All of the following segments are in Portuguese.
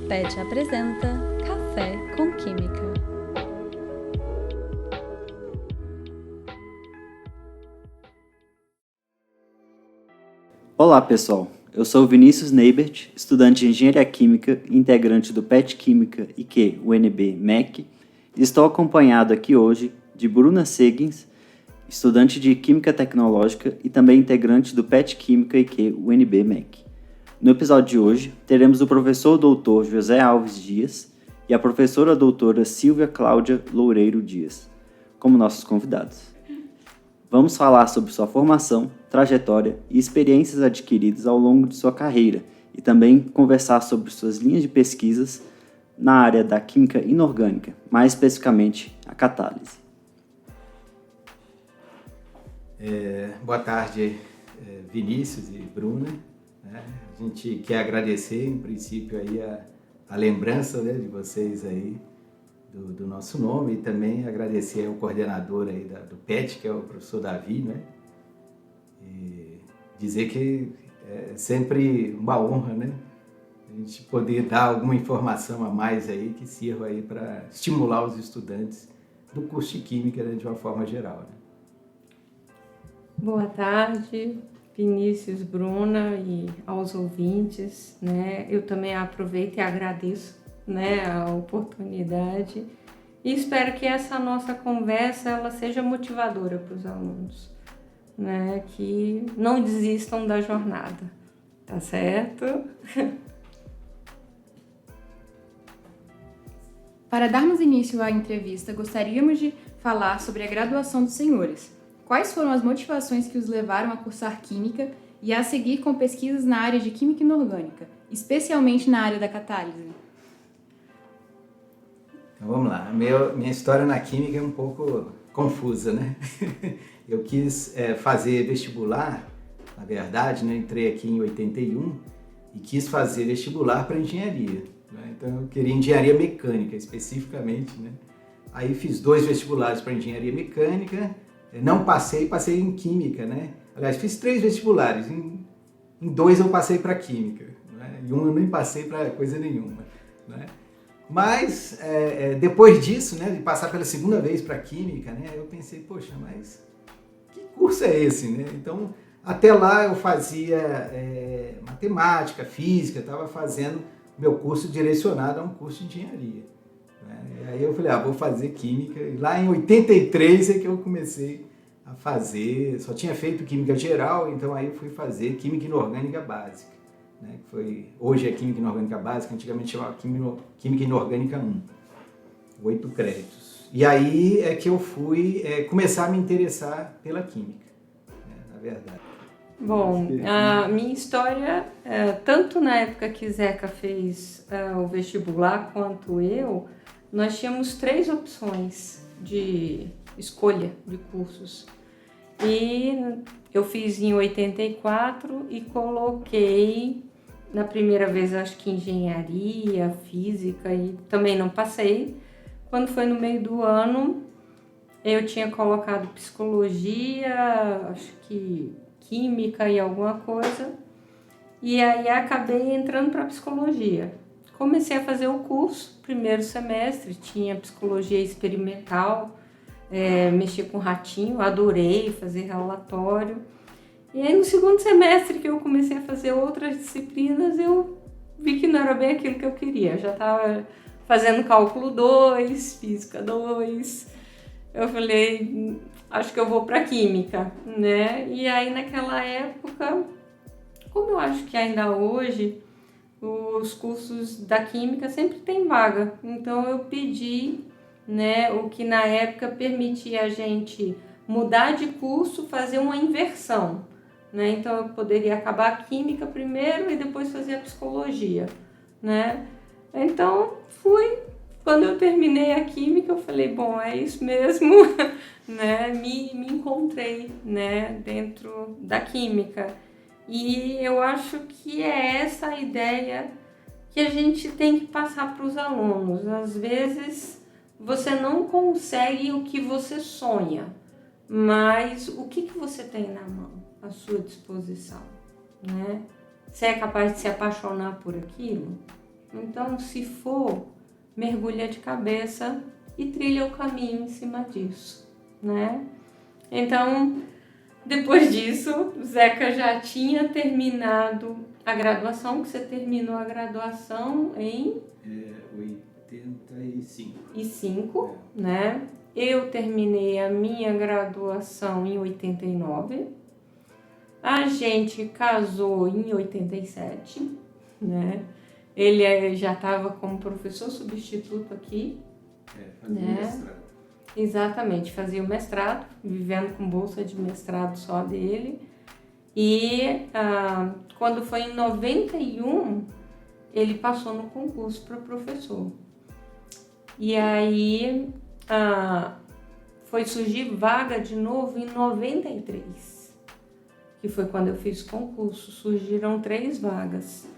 PET apresenta Café com Química. Olá pessoal, eu sou Vinícius Neibert, estudante de Engenharia Química e integrante do PET Química IQ UNB MEC, e estou acompanhado aqui hoje de Bruna Seguins, estudante de Química Tecnológica e também integrante do PET Química IQ UNB MEC. No episódio de hoje, teremos o professor doutor José Alves Dias e a professora doutora Silvia Cláudia Loureiro Dias, como nossos convidados. Vamos falar sobre sua formação, trajetória e experiências adquiridas ao longo de sua carreira e também conversar sobre suas linhas de pesquisas na área da química inorgânica, mais especificamente a catálise. Boa tarde, Vinícius e Bruna. A gente quer agradecer, em princípio, aí a lembrança, né, de vocês aí do nosso nome, e também agradecer ao coordenador aí do PET, que é o professor Davi, né? E dizer que é sempre uma honra, né? A gente poder dar alguma informação a mais aí que sirva aí para estimular os estudantes do curso de Química, né, de uma forma geral, né? Boa tarde, Vinícius, Bruna e aos ouvintes, né? Eu também aproveito e agradeço, né, a oportunidade e espero que essa nossa conversa ela seja motivadora para os alunos, né, que não desistam da jornada, tá certo? Para darmos início à entrevista, gostaríamos de falar sobre a graduação dos senhores. Quais foram as motivações que os levaram a cursar Química e a seguir com pesquisas na área de Química Inorgânica, especialmente na área da catálise? Então vamos lá, minha história na Química é um pouco confusa, né? Eu quis fazer vestibular, na verdade, né? Entrei aqui em 81 e quis fazer vestibular para engenharia, né? Então eu queria engenharia mecânica especificamente, né? Aí fiz 2 vestibulares para engenharia mecânica, não passei em química, né? Aliás, fiz 3 vestibulares, em 2 eu passei para química, né? E 1 eu nem passei para coisa nenhuma, né? Mas depois disso, né, de passar pela segunda vez para química, né, eu pensei, poxa, mas que curso é esse, né? Então, até lá eu fazia matemática, física, estava fazendo meu curso direcionado a um curso de engenharia, né? E aí eu falei, vou fazer química. E lá em 83 é que eu comecei a fazer, só tinha feito química geral, então aí eu fui fazer química inorgânica básica, né? Hoje é Química Inorgânica Básica, antigamente chamava Química Inorgânica 1, 8 créditos. E aí é que eu fui começar a me interessar pela química, né, na verdade. Bom, a minha história, tanto na época que Zeca fez o vestibular quanto eu, nós tínhamos 3 opções de escolha de cursos. E eu fiz em 84 e coloquei, na primeira vez, acho que engenharia, física, e também não passei. Quando foi no meio do ano, eu tinha colocado psicologia, acho que química e alguma coisa, e aí acabei entrando para psicologia. Comecei a fazer o curso, primeiro semestre, tinha psicologia experimental, mexi com ratinho, adorei fazer relatório. E aí no segundo semestre que eu comecei a fazer outras disciplinas, eu vi que não era bem aquilo que eu queria. Eu já estava fazendo cálculo 2, física 2. Eu falei, acho que eu vou para química, né? E aí naquela época, como eu acho que ainda hoje, os cursos da química sempre tem vaga. Então eu pedi, né, o que na época permitia a gente mudar de curso, fazer uma inversão, né? Então eu poderia acabar a química primeiro e depois fazer a psicologia, né? Então quando eu terminei a química, eu falei, bom, é isso mesmo, né? Me encontrei, né, dentro da química. E eu acho que é essa a ideia que a gente tem que passar para os alunos. Às vezes você não consegue o que você sonha, mas o que você tem na mão, à sua disposição, né? Você é capaz de se apaixonar por aquilo? Então, se for, mergulha de cabeça e trilha o caminho em cima disso, né? Então, depois disso, Zeca já tinha terminado a graduação, que você terminou a graduação em 85. Né? Eu terminei a minha graduação em 89. A gente casou em 87, né? Ele já estava como professor substituto aqui. Fazia mestrado. Exatamente, fazia o mestrado, vivendo com bolsa de mestrado só dele. E quando foi em 91, ele passou no concurso para professor. E aí foi surgir vaga de novo em 93, que foi quando eu fiz concurso. Surgiram 3 vagas.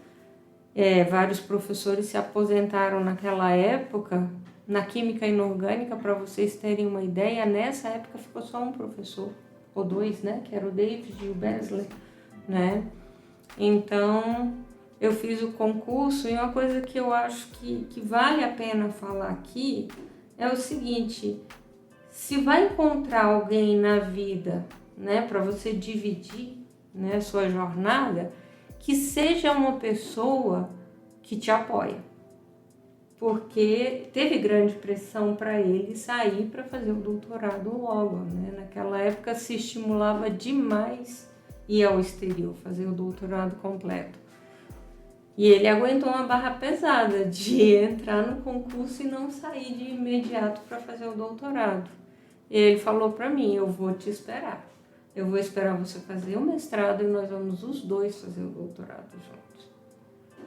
Vários professores se aposentaram naquela época. Na química inorgânica, para vocês terem uma ideia, nessa época ficou só um professor, ou 2, né? Que era o David e o Besley, né? Então, eu fiz o concurso e uma coisa que eu acho que vale a pena falar aqui é o seguinte: se vai encontrar alguém na vida, né, para você dividir, né, sua jornada, que seja uma pessoa que te apoia. Porque teve grande pressão para ele sair para fazer o doutorado logo, né? Naquela época se estimulava demais ir ao exterior, fazer o doutorado completo. E ele aguentou uma barra pesada de entrar no concurso e não sair de imediato para fazer o doutorado. E ele falou para mim: eu vou te esperar. Eu vou esperar você fazer o mestrado e nós vamos os 2 fazer o doutorado juntos.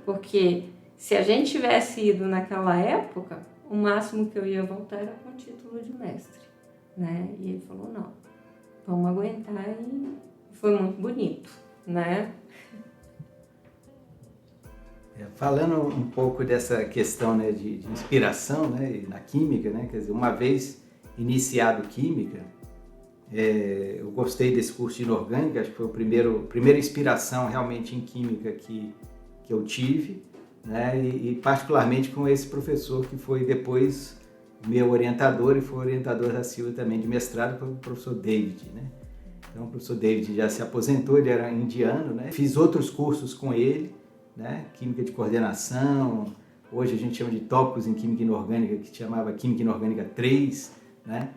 Porque se a gente tivesse ido naquela época, o máximo que eu ia voltar era com o título de mestre, né? E ele falou: não, vamos aguentar, e foi muito bonito, né? Falando um pouco dessa questão, né, de inspiração, né, na química, né? Quer dizer, uma vez iniciado química, eu gostei desse curso de inorgânica. Acho que foi a primeira inspiração realmente em química que eu tive, né? E particularmente com esse professor que foi depois meu orientador e foi orientador da Silva também de mestrado, foi o professor David, né? Então o professor David já se aposentou, ele era indiano, né? Fiz outros cursos com ele, né? Química de coordenação, hoje a gente chama de tópicos em química inorgânica, que chamava Química Inorgânica 3, né?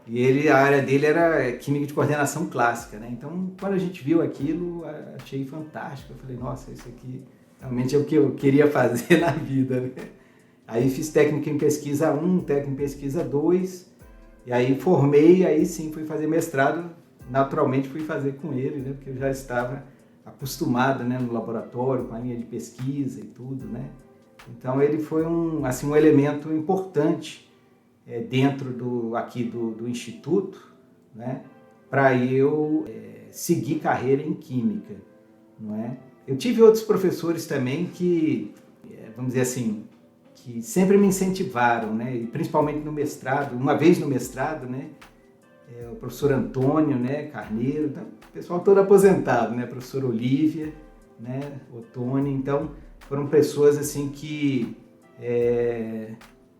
E a área dele era química de coordenação clássica, né? Então quando a gente viu aquilo, achei fantástico. Eu falei: nossa, isso aqui realmente é o que eu queria fazer na vida, né? Aí fiz técnica em pesquisa 1, técnica em pesquisa 2, e aí formei, aí sim fui fazer mestrado, naturalmente fui fazer com ele, né? Porque eu já estava acostumado, né, no laboratório, com a linha de pesquisa e tudo, né? Então ele foi um elemento importante dentro do Instituto, né? Para eu seguir carreira em química, não é? Eu tive outros professores também que, vamos dizer assim, que sempre me incentivaram, né? E principalmente no mestrado, uma vez no mestrado, né? O professor Antônio, né, Carneiro, então, o pessoal todo aposentado, né? Professor Olívia, né, Otônio. Então foram pessoas assim que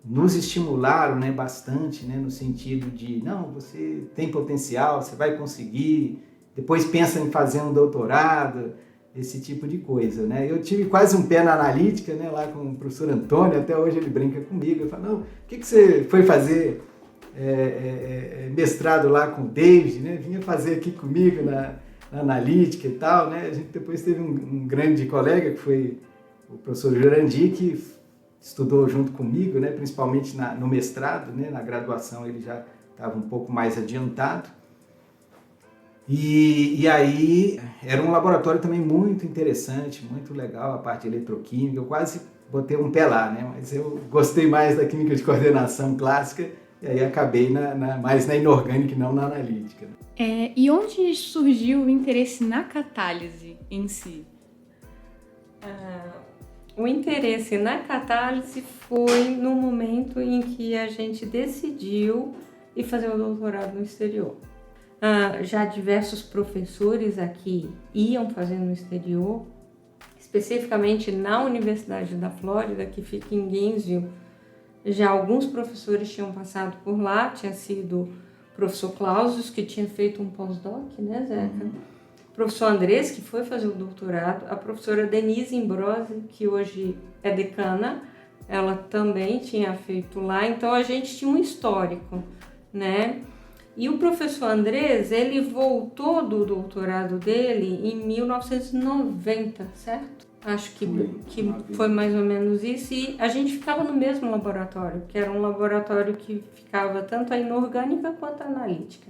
nos estimularam, né, bastante, né, no sentido de: não, você tem potencial, você vai conseguir, depois pensa em fazer um doutorado, esse tipo de coisa, né? Eu tive quase um pé na analítica, né, lá com o professor Antônio, até hoje ele brinca comigo, eu falo: não, por que você foi fazer mestrado lá com o David, né? Vinha fazer aqui comigo na analítica e tal, né? A gente depois teve um grande colega, que foi o professor Jurandir, que estudou junto comigo, né? Principalmente no mestrado, né? Na graduação ele já estava um pouco mais adiantado. E aí era um laboratório também muito interessante, muito legal, a parte de eletroquímica. Eu quase botei um pé lá, né? Mas eu gostei mais da química de coordenação clássica, e aí acabei mais na inorgânica e não na analítica. E onde surgiu o interesse na catálise em si? O interesse na catálise foi no momento em que a gente decidiu ir fazer o doutorado no exterior. Já diversos professores aqui iam fazer no exterior, especificamente na Universidade da Flórida, que fica em Gainesville. Já alguns professores tinham passado por lá, tinha sido o professor Clausius, que tinha feito um pós-doc, né, Zeca? O professor Andrés, que foi fazer o doutorado, a professora Denise Imbrosi, que hoje é decana, ela também tinha feito lá, então a gente tinha um histórico, né? E o professor Andrés, ele voltou do doutorado dele em 1990, certo? Acho que foi mais ou menos isso, e a gente ficava no mesmo laboratório, que era um laboratório que ficava tanto a inorgânica quanto a analítica.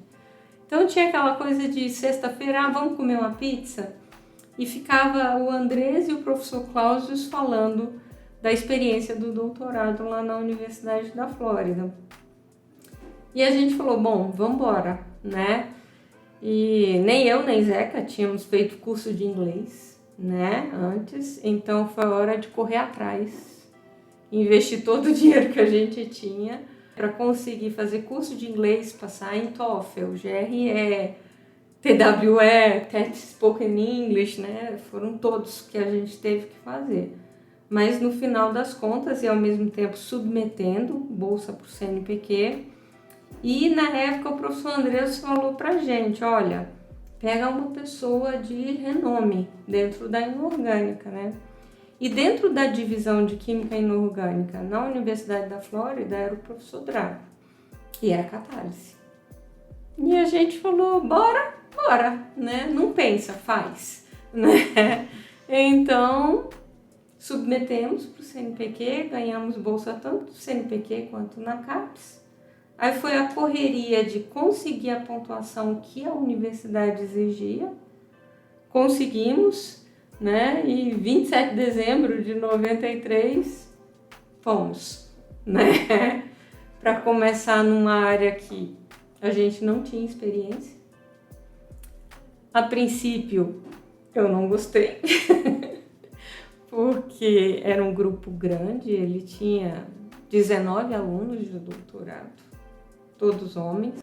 Então tinha aquela coisa de sexta-feira, vamos comer uma pizza? E ficava o Andrés e o professor Clausius falando da experiência do doutorado lá na Universidade da Flórida. E a gente falou, bom, vamos embora, né? E nem eu nem Zeca tínhamos feito curso de inglês, né, antes, então foi hora de correr atrás, investir todo o dinheiro que a gente tinha para conseguir fazer curso de inglês, passar em TOEFL, GRE, TWE, Test Spoken English, né, foram todos que a gente teve que fazer. Mas no final das contas, e ao mesmo tempo submetendo bolsa para o CNPq, e na época o professor Andrés falou pra gente, olha, pega uma pessoa de renome dentro da inorgânica, né? E dentro da divisão de Química Inorgânica na Universidade da Flórida era o professor Drago, que é a catálise. E a gente falou, bora, né? Não pensa, faz, né? Então, submetemos para o CNPq, ganhamos bolsa tanto do CNPq quanto na CAPES. Aí foi a correria de conseguir a pontuação que a universidade exigia. Conseguimos, né? E 27 de dezembro de 93, fomos, né? Para começar numa área que a gente não tinha experiência. A princípio, eu não gostei, porque era um grupo grande, ele tinha 19 alunos de doutorado. Todos homens,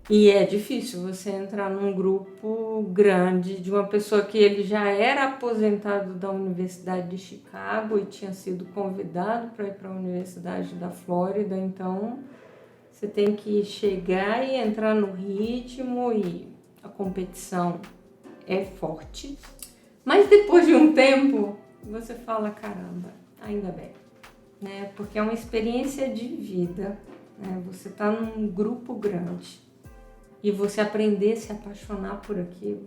e é difícil você entrar num grupo grande de uma pessoa que ele já era aposentado da Universidade de Chicago e tinha sido convidado para ir para a Universidade da Flórida, então você tem que chegar e entrar no ritmo e a competição é forte, mas depois de um tempo você fala, caramba, ainda bem, né? Porque é uma experiência de vida. Você está num grupo grande e você aprender a se apaixonar por aquilo,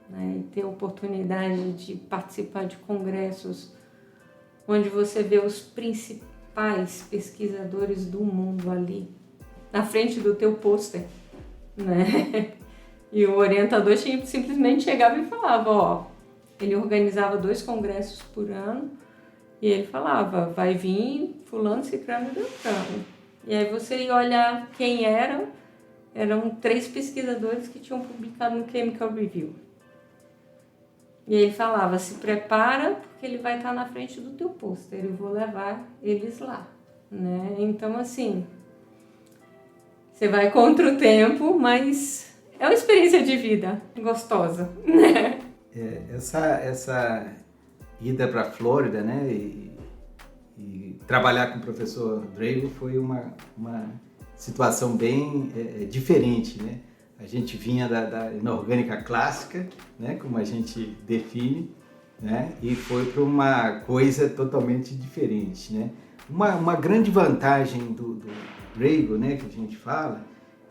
né? E ter a oportunidade de participar de congressos onde você vê os principais pesquisadores do mundo ali, na frente do teu pôster, né? E o orientador simplesmente chegava e falava, ele organizava 2 congressos por ano e ele falava, vai vir fulano, ciclano e beltrano. E aí você ia olhar quem eram 3 pesquisadores que tinham publicado no Chemical Review. E aí ele falava, se prepara porque ele vai estar na frente do teu pôster, eu vou levar eles lá, né? Então assim, você vai contra o tempo, mas é uma experiência de vida gostosa, né? Essa ida para a Flórida, né, e trabalhar com o professor Drago foi uma situação bem diferente, né? A gente vinha da inorgânica clássica, né, como a gente define, né, e foi para uma coisa totalmente diferente, né? Uma grande vantagem do Drago, né, que a gente fala,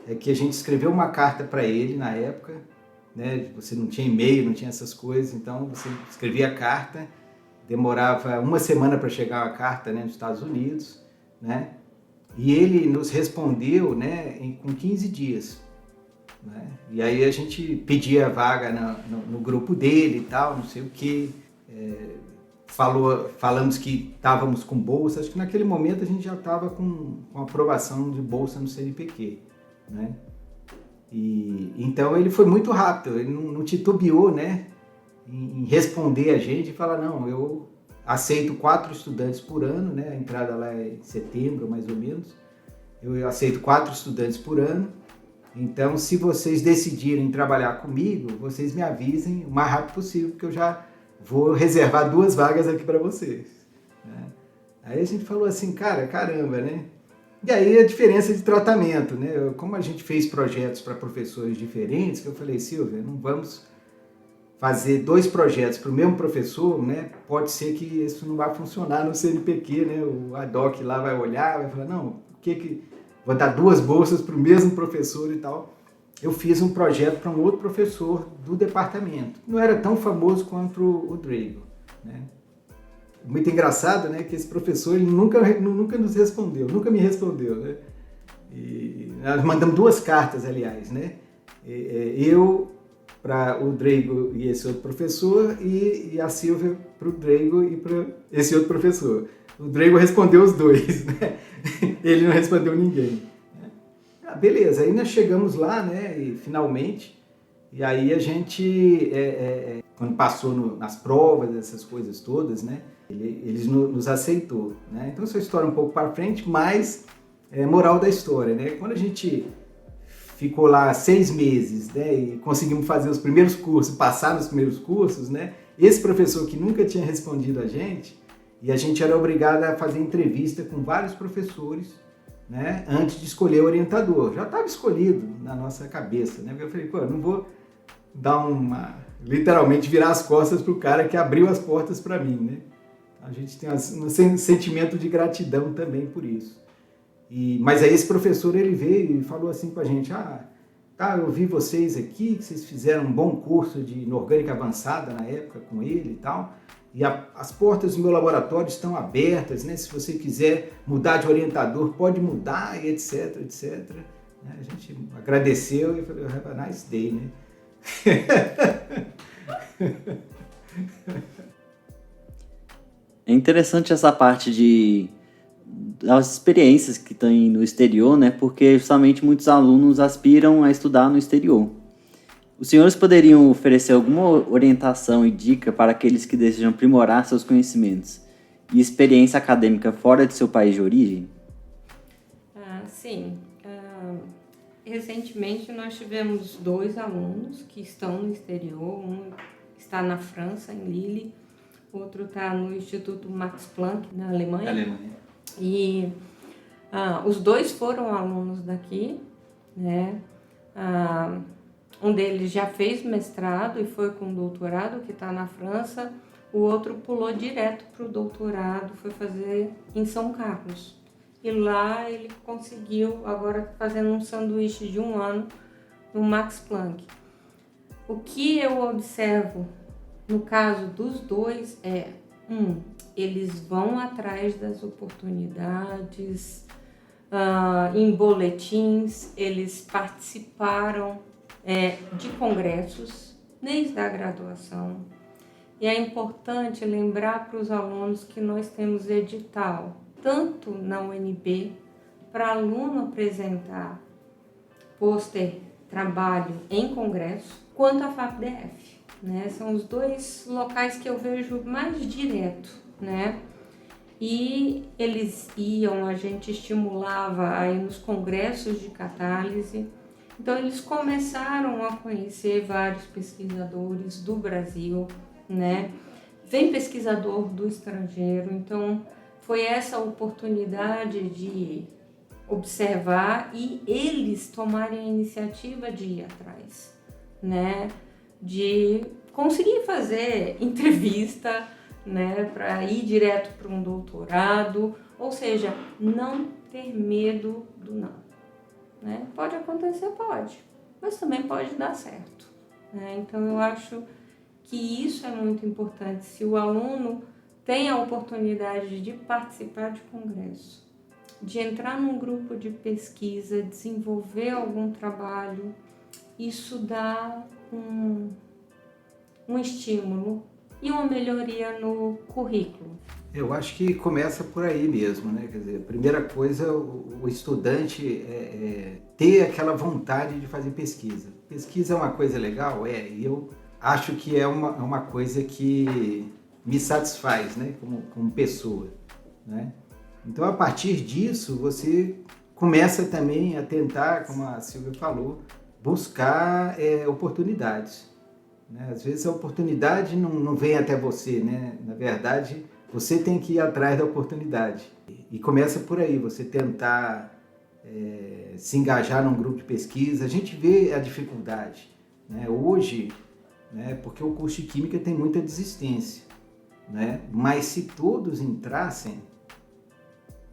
é que a gente escreveu uma carta para ele na época, né? Você não tinha e-mail, não tinha essas coisas, então você escrevia a carta, demorava 1 semana para chegar a carta, né, nos Estados Unidos, né? E ele nos respondeu, né, com 15 dias. Né? E aí a gente pedia a vaga no grupo dele e tal, não sei o quê. Falamos que estávamos com bolsa, acho que naquele momento a gente já estava com aprovação de bolsa no CNPq. Né? E, então ele foi muito rápido, ele não titubeou, né, em responder a gente e falar, não, eu aceito 4 estudantes por ano, né? A entrada lá é em setembro, mais ou menos. Eu aceito 4 estudantes por ano. Então, se vocês decidirem trabalhar comigo, vocês me avisem o mais rápido possível, porque eu já vou reservar 2 vagas aqui para vocês. Né? Aí a gente falou assim, caramba, né? E aí a diferença de tratamento, né? Como a gente fez projetos para professores diferentes, que eu falei, Silvia, não vamos fazer 2 projetos para o mesmo professor, né? Pode ser que isso não vai funcionar no CNPq, né? O ADOC lá vai olhar, vai falar, não, vou dar 2 bolsas para o mesmo professor e tal. Eu fiz um projeto para um outro professor do departamento. Não era tão famoso quanto o Drago, né? Muito engraçado, né, que esse professor ele nunca nos respondeu, nunca me respondeu, né? E nós mandamos 2 cartas, aliás, né? Eu para o Drago e esse outro professor e a Silvia para o Drago e para esse outro professor. O Drago respondeu os 2, né? Ele não respondeu ninguém. Beleza, aí nós chegamos lá, né, e finalmente, e aí a gente, quando passou nas provas, essas coisas todas, né, eles nos aceitou, né? Então essa história é um pouco para frente, mas moral da história, né? Quando a gente ficou lá 6 meses, né, e conseguimos fazer os primeiros cursos, passar nos primeiros cursos, né, esse professor que nunca tinha respondido a gente, e a gente era obrigado a fazer entrevista com vários professores, né, antes de escolher o orientador. Já estava escolhido na nossa cabeça, né? Eu falei, pô, eu não vou dar literalmente virar as costas para o cara que abriu as portas para mim, né? A gente tem um sentimento de gratidão também por isso. Mas aí esse professor, ele veio e falou assim com a gente, eu vi vocês aqui, que vocês fizeram um bom curso de inorgânica avançada na época com ele e tal, e as portas do meu laboratório estão abertas, né? Se você quiser mudar de orientador, pode mudar, e etc, etc. A gente agradeceu e falou, have a nice day, né? É interessante essa parte das experiências que tem no exterior, né? Porque justamente muitos alunos aspiram a estudar no exterior. Os senhores poderiam oferecer alguma orientação e dica para aqueles que desejam aprimorar seus conhecimentos e experiência acadêmica fora de seu país de origem? Sim. Recentemente nós tivemos 2 alunos que estão no exterior. Um está na França, em Lille, outro está no Instituto Max Planck, na Alemanha. E os 2 foram alunos daqui, né? Um deles já fez mestrado e foi com doutorado, que está na França. O outro pulou direto para o doutorado, foi fazer em São Carlos. E lá ele conseguiu, agora fazendo um sanduíche de 1 ano no Max Planck. O que eu observo no caso dos 2 eles vão atrás das oportunidades, em boletins, eles participaram de congressos desde a graduação. E é importante lembrar para os alunos que nós temos edital, tanto na UNB, para aluno apresentar pôster, trabalho em congresso, quanto a FAPDF, né? São os 2 locais que eu vejo mais direto, né? E eles iam, a gente estimulava aí nos congressos de catálise. Então eles começaram a conhecer vários pesquisadores do Brasil, né? Vem pesquisador do estrangeiro, então foi essa oportunidade de observar e eles tomarem a iniciativa de ir atrás, né? De conseguir fazer entrevista, né? Para ir direto para um doutorado, ou seja, não ter medo do não. Né? Pode acontecer, pode, mas também pode dar certo, né? Então eu acho que isso é muito importante. Se o aluno tem a oportunidade de participar de congresso, de entrar num grupo de pesquisa, desenvolver algum trabalho, isso dá um estímulo e uma melhoria no currículo. Eu acho que começa por aí mesmo, né? Quer dizer, a primeira coisa, o estudante ter aquela vontade de fazer pesquisa. Pesquisa é uma coisa legal? E eu acho que é uma coisa que me satisfaz, né? Como pessoa, né? Então, a partir disso, você começa também a tentar, como a Silvia falou, buscar oportunidades, né? Às vezes a oportunidade não vem até você, né? Na verdade, você tem que ir atrás da oportunidade. E começa por aí, você tentar se engajar num grupo de pesquisa. A gente vê a dificuldade, né? Hoje, né, porque o curso de Química tem muita desistência, né? Mas se todos entrassem,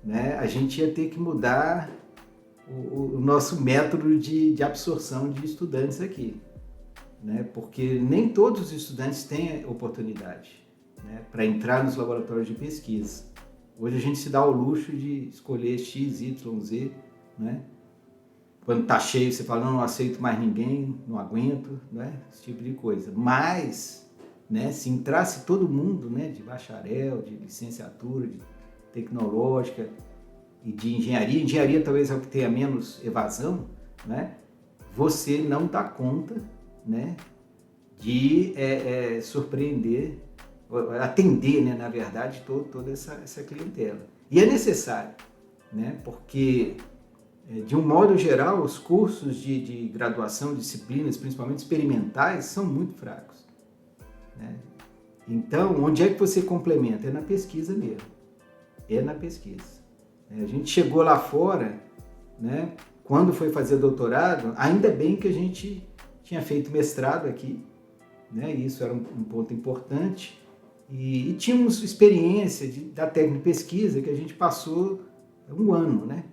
né, a gente ia ter que mudar o nosso método de absorção de estudantes aqui, né? Porque nem todos os estudantes têm oportunidade, né, para entrar nos laboratórios de pesquisa. Hoje a gente se dá o luxo de escolher X, Y, Z, né? Quando está cheio você fala, não aceito mais ninguém, não aguento, né? Esse tipo de coisa. Mas, né, se entrasse todo mundo, né, de bacharel, de licenciatura, de tecnológica e de engenharia talvez é o que tenha menos evasão, né? Você não dá conta, né, de surpreender, atender, né, na verdade, toda essa clientela. E é necessário, né, porque, de um modo geral, os cursos de graduação, disciplinas, principalmente experimentais, são muito fracos, né? Então, onde é que você complementa? É na pesquisa mesmo. É na pesquisa. A gente chegou lá fora, né, quando foi fazer doutorado, ainda bem que a gente tinha feito mestrado aqui, né, isso era um ponto importante, e tínhamos experiência da técnica de pesquisa que a gente passou um ano, né?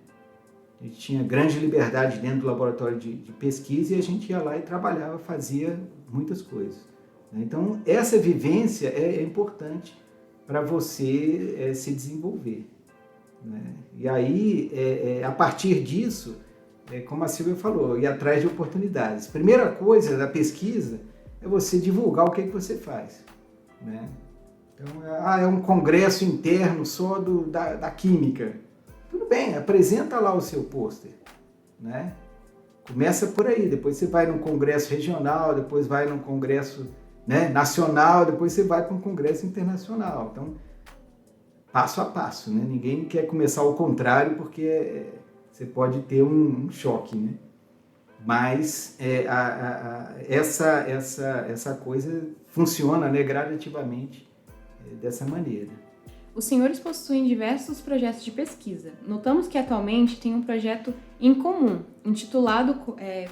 A gente tinha grande liberdade dentro do laboratório de pesquisa e a gente ia lá e trabalhava, fazia muitas coisas, né? Então, essa vivência é importante para você se desenvolver, né? E aí, a partir disso, como a Silvia falou, ir atrás de oportunidades. Primeira coisa da pesquisa é você divulgar o que você faz, né? Então, é um congresso interno só da química. Tudo bem, apresenta lá o seu pôster, né? Começa por aí, depois você vai num congresso regional, depois vai num congresso, né, nacional, depois você vai para um congresso internacional. Então, passo a passo, né? Ninguém quer começar ao contrário porque você pode ter um choque, né? Mas essa coisa funciona, né, gradativamente dessa maneira. Os senhores possuem diversos projetos de pesquisa. Notamos que atualmente tem um projeto em comum, intitulado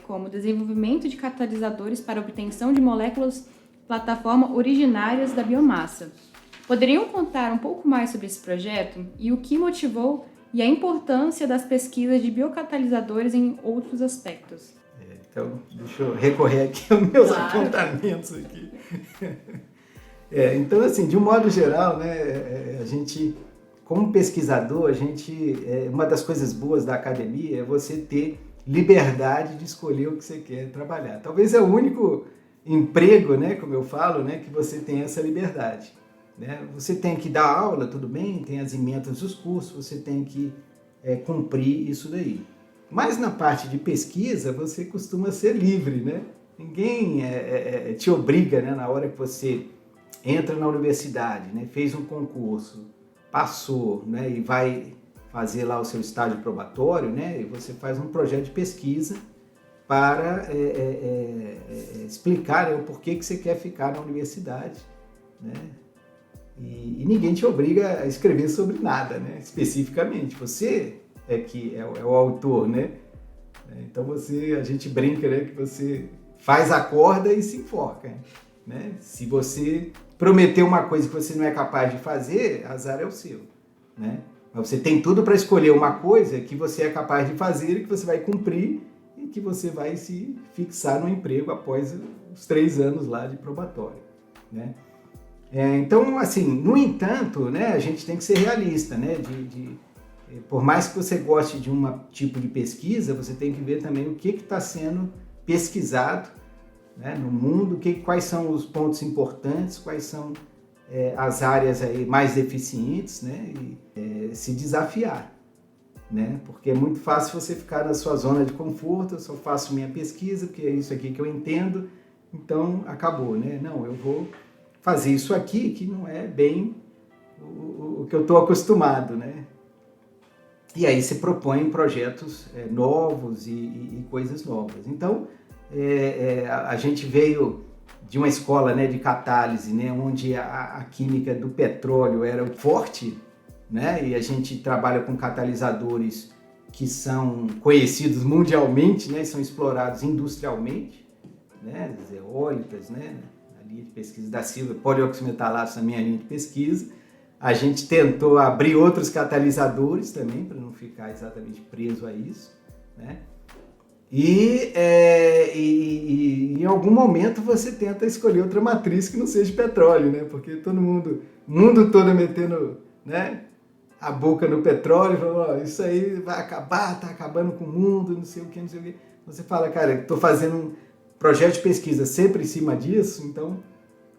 como Desenvolvimento de Catalisadores para Obtenção de Moléculas Plataforma Originárias da Biomassa. Poderiam contar um pouco mais sobre esse projeto e o que motivou e a importância das pesquisas de biocatalisadores em outros aspectos? Então, deixa eu recorrer aqui aos meus apontamentos aqui. Então, assim, de um modo geral, né, a gente, como pesquisador, uma das coisas boas da academia é você ter liberdade de escolher o que você quer trabalhar. Talvez é o único emprego, né, como eu falo, né, que você tem essa liberdade, né? Você tem que dar aula, tudo bem, tem as emendas dos cursos, você tem que cumprir isso daí. Mas na parte de pesquisa, você costuma ser livre, né? Ninguém te obriga, né, na hora que você entra na universidade, né, fez um concurso, passou, né, e vai fazer lá o seu estágio probatório, né, e você faz um projeto de pesquisa para explicar, né, o porquê que você quer ficar na universidade, né, e ninguém te obriga a escrever sobre nada, né, especificamente. Você é o autor, né? Então a gente brinca, né, que você faz a corda e se enforca, né? Se você prometer uma coisa que você não é capaz de fazer, azar é o seu, né? Mas você tem tudo para escolher uma coisa que você é capaz de fazer e que você vai cumprir e que você vai se fixar no emprego após os 3 anos lá de probatório, né? Então, assim, no entanto, né, a gente tem que ser realista, né? Por mais que você goste de um tipo de pesquisa, você tem que ver também o que está sendo pesquisado, né, no mundo, quais são os pontos importantes, quais são as áreas aí mais deficientes, né, e se desafiar, né, porque é muito fácil você ficar na sua zona de conforto. Eu só faço minha pesquisa, porque é isso aqui que eu entendo, então acabou, né? Não, eu vou fazer isso aqui que não é bem o que eu estou acostumado, né? E aí se propõe projetos novos e coisas novas. Então, a gente veio de uma escola, né, de catálise, né, onde a química do petróleo era forte, né, e a gente trabalha com catalisadores que são conhecidos mundialmente, né, e são explorados industrialmente, né, as eólicas, né, a linha de pesquisa da Silva, polioximetalatos na minha linha de pesquisa. A gente tentou abrir outros catalisadores também, para não ficar exatamente preso a isso, né? E em algum momento você tenta escolher outra matriz que não seja petróleo, né? Porque todo mundo, o mundo todo metendo, né, a boca no petróleo, falou, oh, isso aí vai acabar, tá acabando com o mundo, não sei o que, não sei o que. Você fala, cara, estou fazendo um projeto de pesquisa sempre em cima disso, então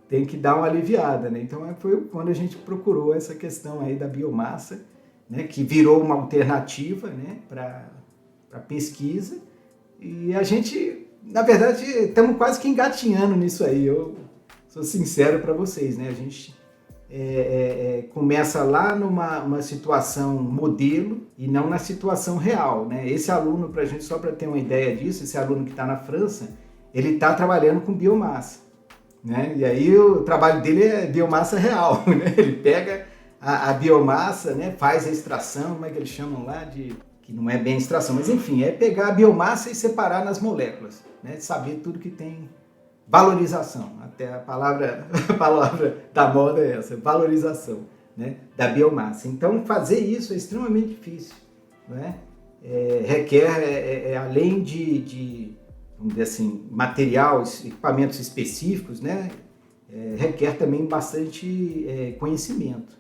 tem que dar uma aliviada, né? Então foi quando a gente procurou essa questão aí da biomassa, né, que virou uma alternativa, né, para pesquisa. E a gente, na verdade, estamos quase que engatinhando nisso aí. Eu sou sincero para vocês, né? A gente começa lá numa situação modelo e não na situação real, né? Esse aluno, para a gente, só para ter uma ideia disso, esse aluno que está na França, ele está trabalhando com biomassa, né? E aí o trabalho dele é biomassa real, né? Ele pega a biomassa, né? Faz a extração, como é que eles chamam lá, que não é bem extração, mas enfim, é pegar a biomassa e separar nas moléculas, né? Saber tudo que tem valorização, até a palavra da moda é essa, valorização, né, da biomassa. Então fazer isso é extremamente difícil, né? Requer, além de, vamos dizer assim, materiais, equipamentos específicos, né? Requer também bastante conhecimento,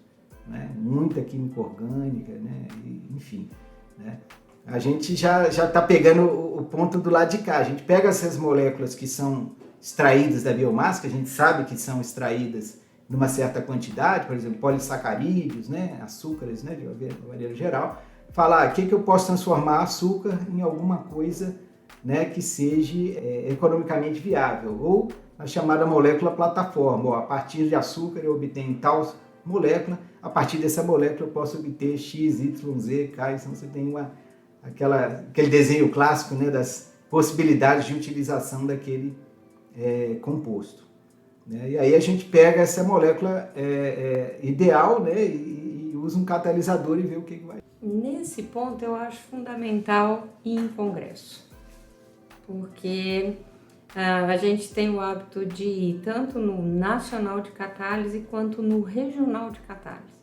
né? Muita química orgânica, né? Enfim, né? A gente já está pegando o ponto do lado de cá. A gente pega essas moléculas que são extraídas da biomassa, que a gente sabe que são extraídas numa certa quantidade, por exemplo, polissacarídeos, né, açúcares, né, de uma maneira geral, falar o que eu posso transformar açúcar em alguma coisa, né, que seja economicamente viável, ou a chamada molécula plataforma, ou a partir de açúcar eu obtenho tal molécula, a partir dessa molécula eu posso obter X, Y, Z, K, então você tem aquele desenho clássico, né, das possibilidades de utilização daquele composto, né? E aí a gente pega essa molécula ideal, né, e usa um catalisador e vê o que vai. Nesse ponto eu acho fundamental ir em congresso, porque a gente tem o hábito de ir tanto no nacional de catálise quanto no regional de catálise.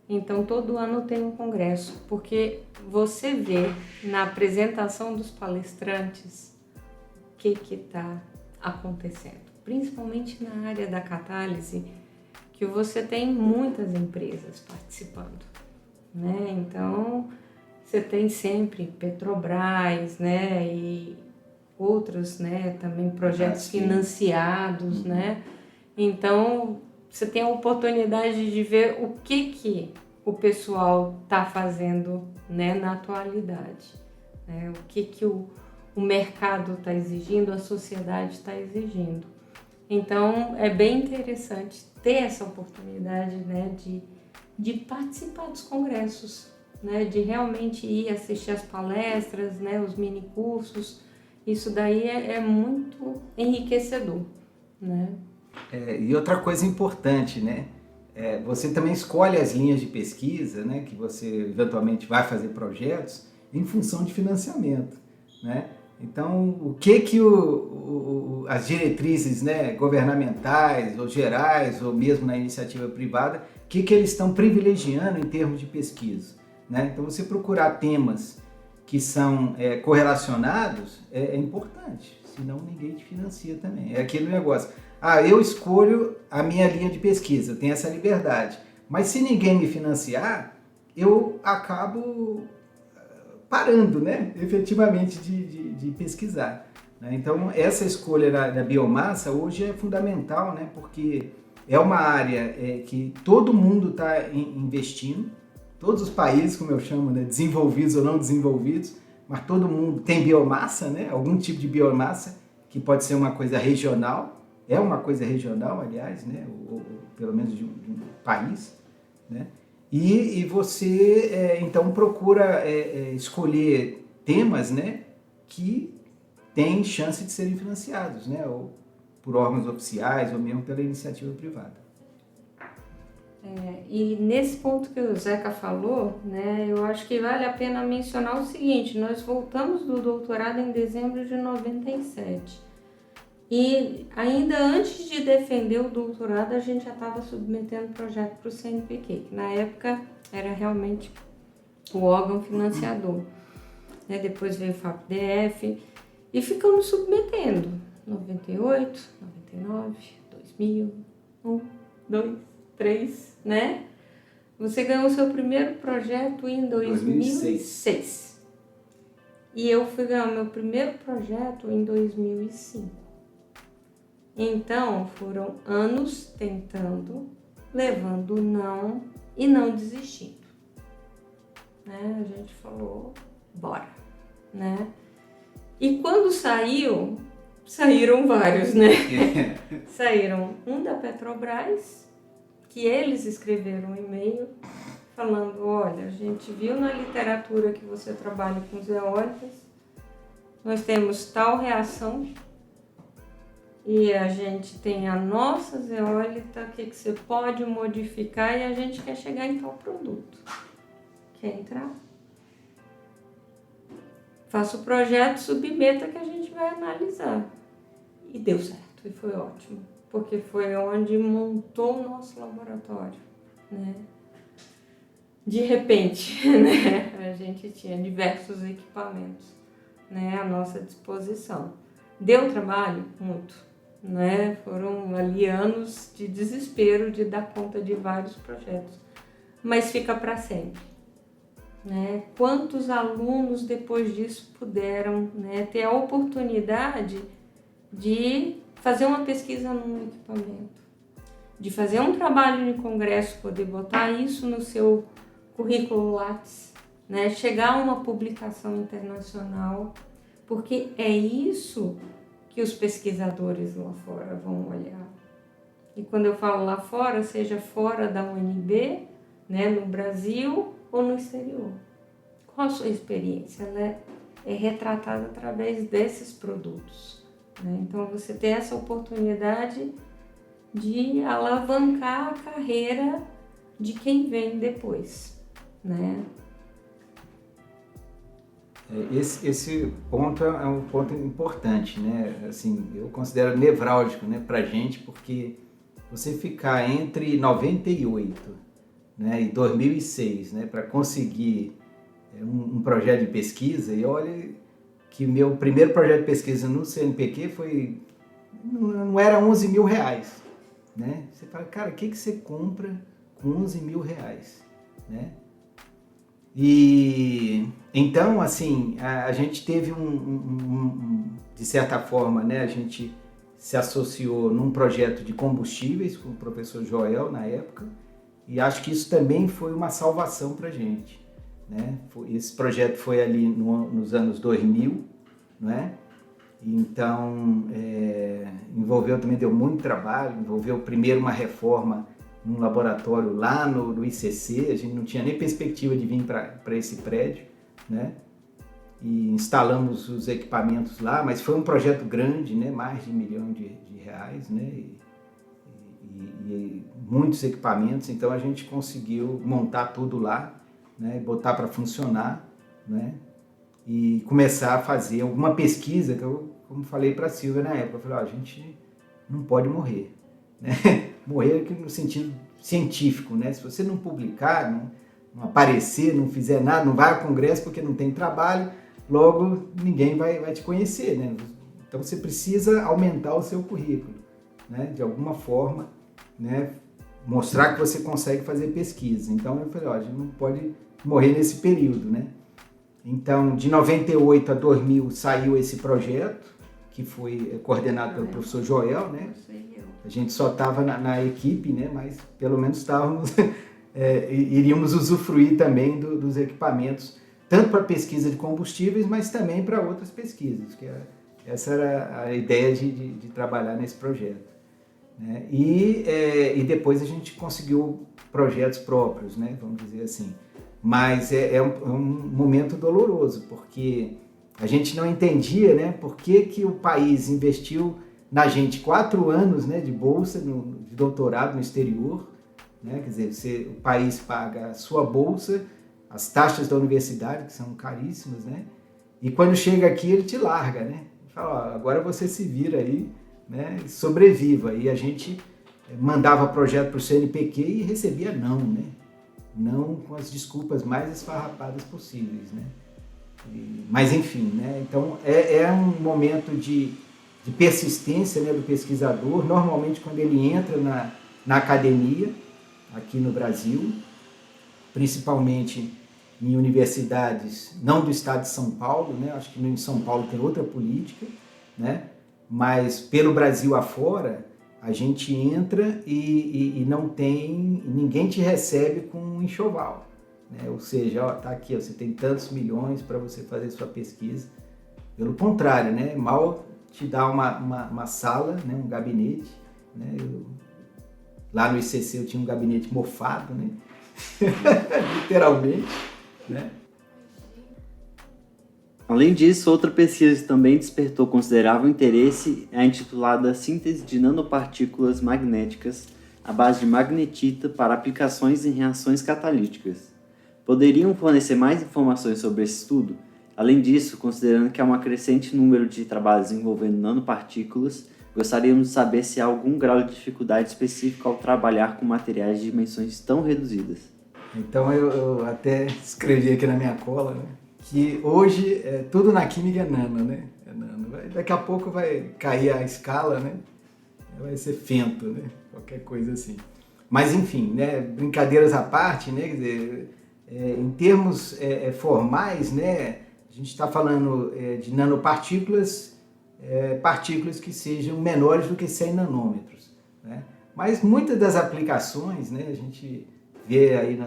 Então todo ano tem um congresso, porque você vê na apresentação dos palestrantes o que está acontecendo, principalmente na área da catálise, que você tem muitas empresas participando, né? Então você tem sempre Petrobras, né, e outros, né, também projetos financiados, né? Então você tem a oportunidade de ver o que o pessoal está fazendo, né, na atualidade, né? O que o mercado está exigindo, a sociedade está exigindo. Então, é bem interessante ter essa oportunidade, né, de participar dos congressos, né, de realmente ir assistir as palestras, né, os minicursos. Isso daí é muito enriquecedor, né? E outra coisa importante, né? Você também escolhe as linhas de pesquisa, né, que você eventualmente vai fazer projetos em função de financiamento, né? Então, o que as diretrizes, né, governamentais ou gerais, ou mesmo na iniciativa privada, o que eles estão privilegiando em termos de pesquisa, né? Então, você procurar temas que são correlacionados é importante, senão ninguém te financia também. É aquele negócio, eu escolho a minha linha de pesquisa, eu tenho essa liberdade, mas se ninguém me financiar, eu acabo parando, né, efetivamente de pesquisar, né? Então essa escolha da biomassa hoje é fundamental, né, porque é uma área que todo mundo está investindo, todos os países, como eu chamo, né, desenvolvidos ou não desenvolvidos, mas todo mundo tem biomassa, né, algum tipo de biomassa, que pode ser uma coisa regional, é uma coisa regional, aliás, né, ou pelo menos de um país, né? E você, então, procura escolher temas, né, que têm chance de serem financiados, né? por órgãos oficiais ou mesmo pela iniciativa privada. E nesse ponto que o Zeca falou, né, eu acho que vale a pena mencionar o seguinte: nós voltamos do doutorado em dezembro de 97 e ainda antes de defender o doutorado a gente já estava submetendo o projeto para o CNPq, que na época era realmente o órgão financiador, né? Depois veio o FAPDF e ficamos submetendo 98, 99, 2000, 1, 2, 3, né? Você ganhou o seu primeiro projeto em 2006. E eu fui ganhar o meu primeiro projeto em 2005. Então, foram anos tentando, levando não e não desistindo. Né? A gente falou, bora, né? E quando saíram vários, né? Saíram um da Petrobras, que eles escreveram um e-mail falando: olha, a gente viu na literatura que você trabalha com os eólicas, nós temos tal reação e a gente tem a nossa eólica, o que você pode modificar e a gente quer chegar em tal produto. Quer entrar? Faça o projeto, submeta que a gente vai analisar. E deu certo, e foi ótimo, porque foi onde montou o nosso laboratório, né? De repente, né, a gente tinha diversos equipamentos, né, à nossa disposição. Deu trabalho? Muito, né? Foram ali anos de desespero de dar conta de vários projetos, mas fica para sempre, né? Quantos alunos depois disso puderam, né, ter a oportunidade de fazer uma pesquisa num equipamento, de fazer um trabalho em congresso, poder botar isso no seu currículo Lattes, né? Chegar a uma publicação internacional, porque é isso que os pesquisadores lá fora vão olhar. E quando eu falo lá fora, seja fora da UNB, né, no Brasil ou no exterior. Qual a sua experiência? Ela é retratada através desses produtos. Então, você tem essa oportunidade de alavancar a carreira de quem vem depois, né? Esse ponto é um ponto importante, né? Assim, eu considero nevrálgico, né, pra gente, porque você ficar entre 98, né, e 2006, né, para conseguir um projeto de pesquisa, e olha que meu primeiro projeto de pesquisa no CNPq não era 11 mil reais, né? Você fala, cara, o que você compra com 11 mil reais, né? E então, assim, a gente teve de certa forma, né, a gente se associou num projeto de combustíveis com o professor Joel na época, e acho que isso também foi uma salvação para a gente, né? Esse projeto foi ali nos anos 2000, né? Então, envolveu também, deu muito trabalho, envolveu primeiro uma reforma num laboratório lá no ICC, a gente não tinha nem perspectiva de vir para esse prédio, né? E instalamos os equipamentos lá, mas foi um projeto grande, né? Mais de R$1 milhão de reais, né? E muitos equipamentos, então a gente conseguiu montar tudo lá, né? Botar para funcionar, né? E começar a fazer alguma pesquisa, que eu, como falei para a Silvia na época, eu falei, a gente não pode morrer, né? Morrer aqui no sentido científico, né? Se você não publicar, não aparecer, não fizer nada, não vai ao congresso porque não tem trabalho, logo ninguém vai te conhecer, né? Então você precisa aumentar o seu currículo, né? De alguma forma, né? Mostrar que você consegue fazer pesquisa. Então eu falei, a gente não pode morrer nesse período, né? Então, de 98 a 2000 saiu esse projeto, que foi coordenado pelo professor Joel, né? A gente só estava na equipe, né? Mas pelo menos estávamos, iríamos usufruir também dos equipamentos, tanto para pesquisa de combustíveis, mas também para outras pesquisas, que essa era a ideia de trabalhar nesse projeto, né? E depois a gente conseguiu projetos próprios, né? Vamos dizer assim. Mas é um momento doloroso, porque a gente não entendia, né, por que o país investiu na gente 4 anos, né, de bolsa, de doutorado no exterior, né? Quer dizer, o país paga a sua bolsa, as taxas da universidade, que são caríssimas, né? E quando chega aqui, ele te larga, né? Fala, ó, agora você se vira aí, né? Sobreviva. E a gente mandava projeto para o CNPq e recebia não, né? Não com as desculpas mais esfarrapadas possíveis, né? Mas enfim, né? Então é um momento de persistência, né, do pesquisador, normalmente quando ele entra na academia, aqui no Brasil, principalmente em universidades, não do estado de São Paulo, né? Acho que em São Paulo tem outra política, né? Mas pelo Brasil afora, a gente entra e não tem, ninguém te recebe com um enxoval, né? Ou seja, ó, tá aqui, ó, você tem tantos milhões para você fazer sua pesquisa. Pelo contrário, né? Mal te dá uma sala, né? Um gabinete, né? Lá no ICC eu tinha um gabinete mofado, né? Literalmente, né? Além disso, outra pesquisa que também despertou considerável interesse é a intitulada Síntese de nanopartículas magnéticas à base de magnetita para aplicações em reações catalíticas. Poderiam fornecer mais informações sobre esse estudo? Além disso, considerando que há um crescente número de trabalhos envolvendo nanopartículas, gostaríamos de saber se há algum grau de dificuldade específico ao trabalhar com materiais de dimensões tão reduzidas. Então eu até escrevi aqui na minha cola, né, que hoje tudo na química é nano, né? É nano. Daqui a pouco vai cair a escala, né? Vai ser fento, né? Qualquer coisa assim. Mas enfim, né? Brincadeiras à parte, né? Quer dizer, em termos formais, né? A gente está falando de nanopartículas, partículas que sejam menores do que 100 nanômetros, né? Mas muitas das aplicações, né? A gente vê aí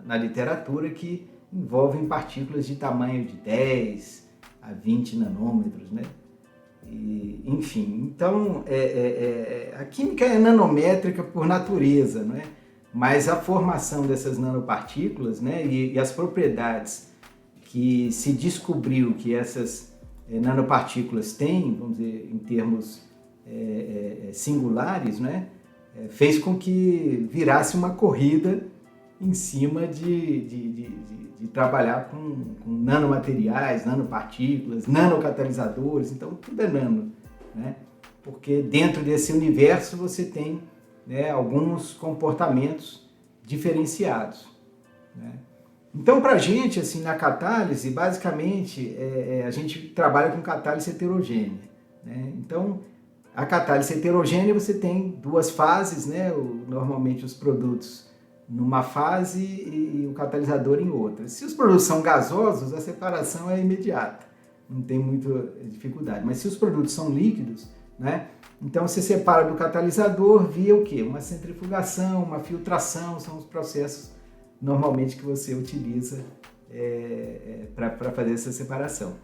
na literatura que envolvem partículas de tamanho de 10 a 20 nanômetros, né? E, enfim, então a química é nanométrica por natureza, né? Mas a formação dessas nanopartículas, né? E as propriedades que se descobriu que essas nanopartículas têm, vamos dizer, em termos singulares, né? Fez com que virasse uma corrida em cima de trabalhar com nanomateriais, nanopartículas, nanocatalisadores, então tudo é nano, né? Porque dentro desse universo você tem, né, alguns comportamentos diferenciados, né? Então, para a gente, assim, na catálise, basicamente, a gente trabalha com catálise heterogênea, né? Então, a catálise heterogênea você tem 2 fases, né? Normalmente os produtos numa fase e o catalisador em outra. Se os produtos são gasosos, a separação é imediata, não tem muita dificuldade. Mas se os produtos são líquidos, né? Então você separa do catalisador via o quê? Uma centrifugação, uma filtração, são os processos normalmente que você utiliza para fazer essa separação.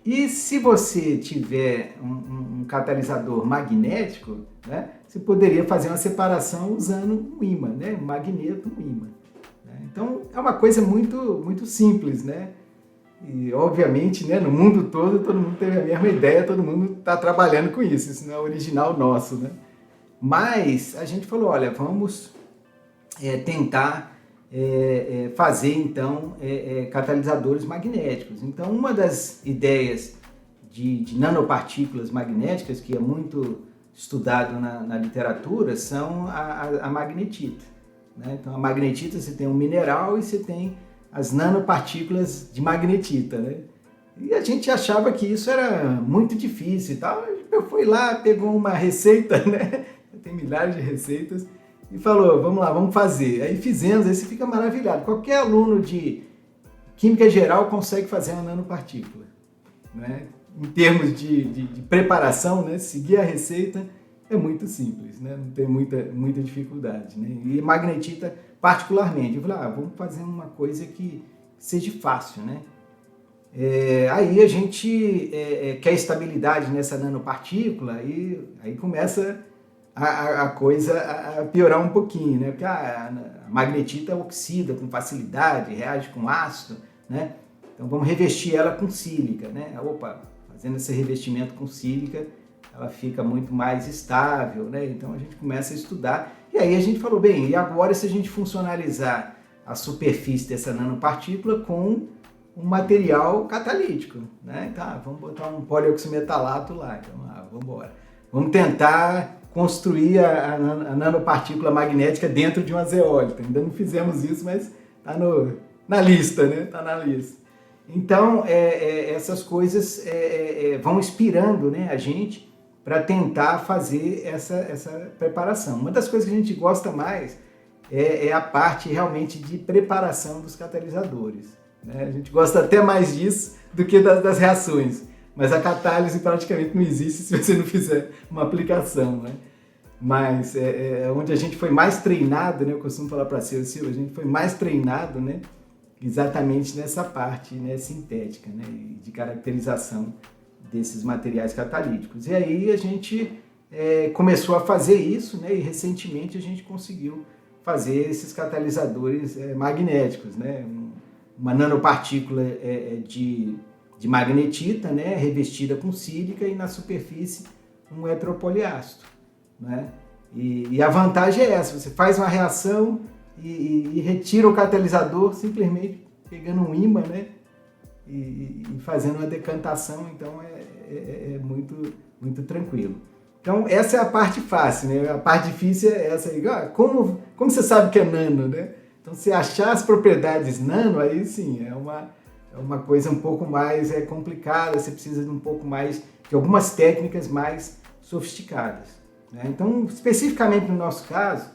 E se você tiver um catalisador magnético, né, você poderia fazer uma separação usando um ímã, né, um magneto, um ímã, né? Então é uma coisa muito, muito simples, né? E obviamente, né, no mundo todo mundo teve a mesma ideia, todo mundo está trabalhando com isso não é original nosso, né? Mas a gente falou, olha, vamos tentar fazer então catalisadores magnéticos. Então uma das ideias de nanopartículas magnéticas que é muito estudado na literatura são a magnetita, né? Então a magnetita você tem um mineral e você tem as nanopartículas de magnetita, né? E a gente achava que isso era muito difícil e tal. Eu fui lá, pegou uma receita, né? Tem milhares de receitas e falou, vamos lá, vamos fazer. Aí fizemos, aí você fica maravilhado. Qualquer aluno de química geral consegue fazer uma nanopartícula, né? Em termos de preparação, né? Seguir a receita é muito simples, né? Não tem muita dificuldade, né? E magnetita particularmente. Eu falei, vamos fazer uma coisa que seja fácil, né? Aí a gente quer estabilidade nessa nanopartícula e aí começa a coisa a piorar um pouquinho, né? Porque a magnetita oxida com facilidade, reage com ácido, né? Então vamos revestir ela com sílica, né? Opa, fazendo esse revestimento com sílica, ela fica muito mais estável, né? Então a gente começa a estudar. E aí a gente falou, bem, e agora se a gente funcionalizar a superfície dessa nanopartícula com um material catalítico, né? Tá, vamos botar um polioximetalato lá, então vamos embora. Vamos tentar construir a nanopartícula magnética dentro de uma zeólita. Ainda não fizemos isso, mas está na lista, né? Está na lista. Então, essas coisas vão inspirando, né, a gente para tentar fazer essa preparação. Uma das coisas que a gente gosta mais é a parte realmente de preparação dos catalisadores, né? A gente gosta até mais disso do que das reações, mas a catálise praticamente não existe se você não fizer uma aplicação, né? Mas onde a gente foi mais treinado, né? Eu costumo falar para a Silvia, a gente foi mais treinado, né? Exatamente nessa parte, né, sintética, né, de caracterização desses materiais catalíticos. E aí a gente começou a fazer isso, né, e recentemente a gente conseguiu fazer esses catalisadores magnéticos, né, uma nanopartícula de magnetita, né, revestida com sílica e na superfície um heteropoliácido, né? E a vantagem é essa, você faz uma reação e retira o catalisador simplesmente pegando um ímã, né? E fazendo uma decantação, então é muito, muito tranquilo. Então essa é a parte fácil, né? A parte difícil é essa aí. Como você sabe que é nano, né? Então se achar as propriedades nano, aí sim, é uma coisa um pouco mais complicada, você precisa de um pouco mais, de algumas técnicas mais sofisticadas, né? Então, especificamente no nosso caso,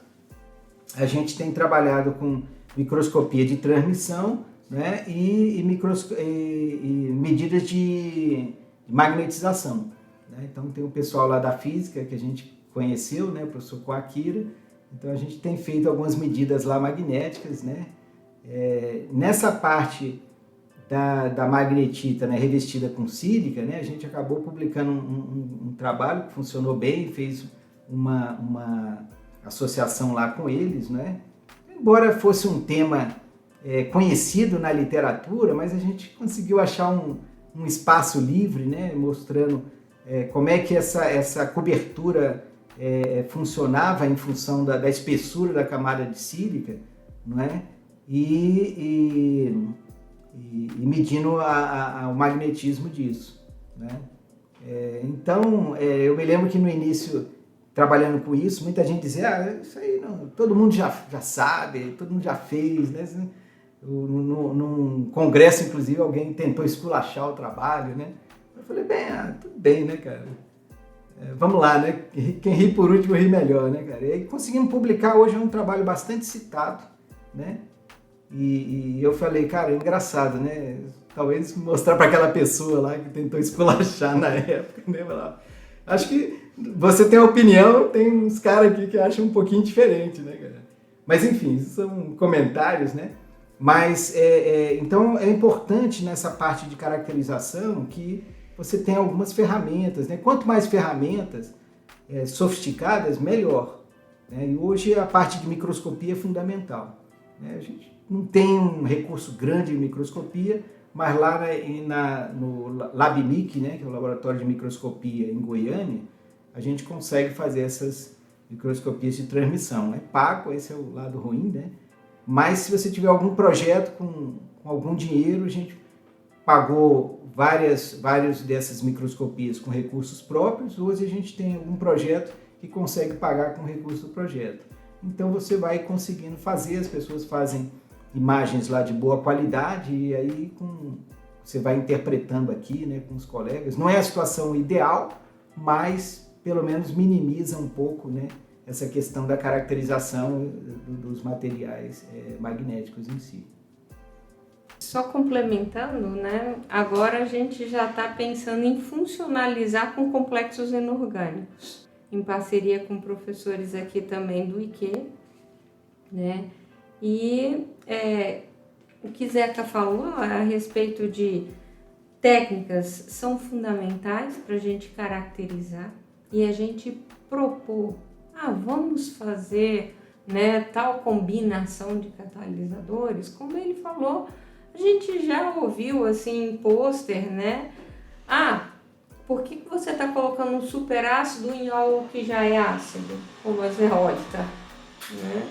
a gente tem trabalhado com microscopia de transmissão, né, e medidas de magnetização, né? Então tem o pessoal lá da física que a gente conheceu, né, o professor Coakira. Então a gente tem feito algumas medidas lá magnéticas, né? Nessa parte da magnetita, né, revestida com sílica, né, a gente acabou publicando um trabalho que funcionou bem, fez uma associação lá com eles, né? Embora fosse um tema conhecido na literatura, mas a gente conseguiu achar um espaço livre, né? Mostrando como é que essa cobertura funcionava em função da espessura da camada de sílica, não é? E medindo o magnetismo disso, né? Então, eu me lembro que no início, trabalhando com isso, muita gente dizia, isso aí não, todo mundo já sabe, todo mundo já fez, né? Num congresso, inclusive, alguém tentou esculachar o trabalho, né? Eu falei, tudo bem, né, cara? Vamos lá, né? Quem ri por último ri melhor, né, cara? E aí conseguimos publicar, hoje é um trabalho bastante citado, né? E eu falei, cara, é engraçado, né? Talvez mostrar para aquela pessoa lá que tentou esculachar na época, né? Acho que você tem opinião, tem uns caras aqui que acham um pouquinho diferente, né, cara? Mas enfim, isso são comentários, né? Mas, então, é importante nessa parte de caracterização que você tenha algumas ferramentas, né? Quanto mais ferramentas sofisticadas, melhor, né? E hoje a parte de microscopia é fundamental, né? A gente não tem um recurso grande de microscopia, mas lá no LabMIC, né, que é o Laboratório de Microscopia em Goiânia, a gente consegue fazer essas microscopias de transmissão. É pago, esse é o lado ruim, né? Mas se você tiver algum projeto com algum dinheiro, a gente pagou várias dessas microscopias com recursos próprios. Hoje a gente tem algum projeto que consegue pagar com recurso do projeto. Então você vai conseguindo fazer, as pessoas fazem imagens lá de boa qualidade e aí você vai interpretando aqui, né, com os colegas. Não é a situação ideal, mas pelo menos minimiza um pouco, né, essa questão da caracterização dos materiais magnéticos em si. Só complementando, né, agora a gente já está pensando em funcionalizar com complexos inorgânicos, em parceria com professores aqui também do IQ, né? E o que Zeca falou a respeito de técnicas são fundamentais para a gente caracterizar e a gente propor, vamos fazer, né, tal combinação de catalisadores, como ele falou, a gente já ouviu assim em pôster, né? por que você está colocando um superácido em algo que já é ácido, como a zeólita, né?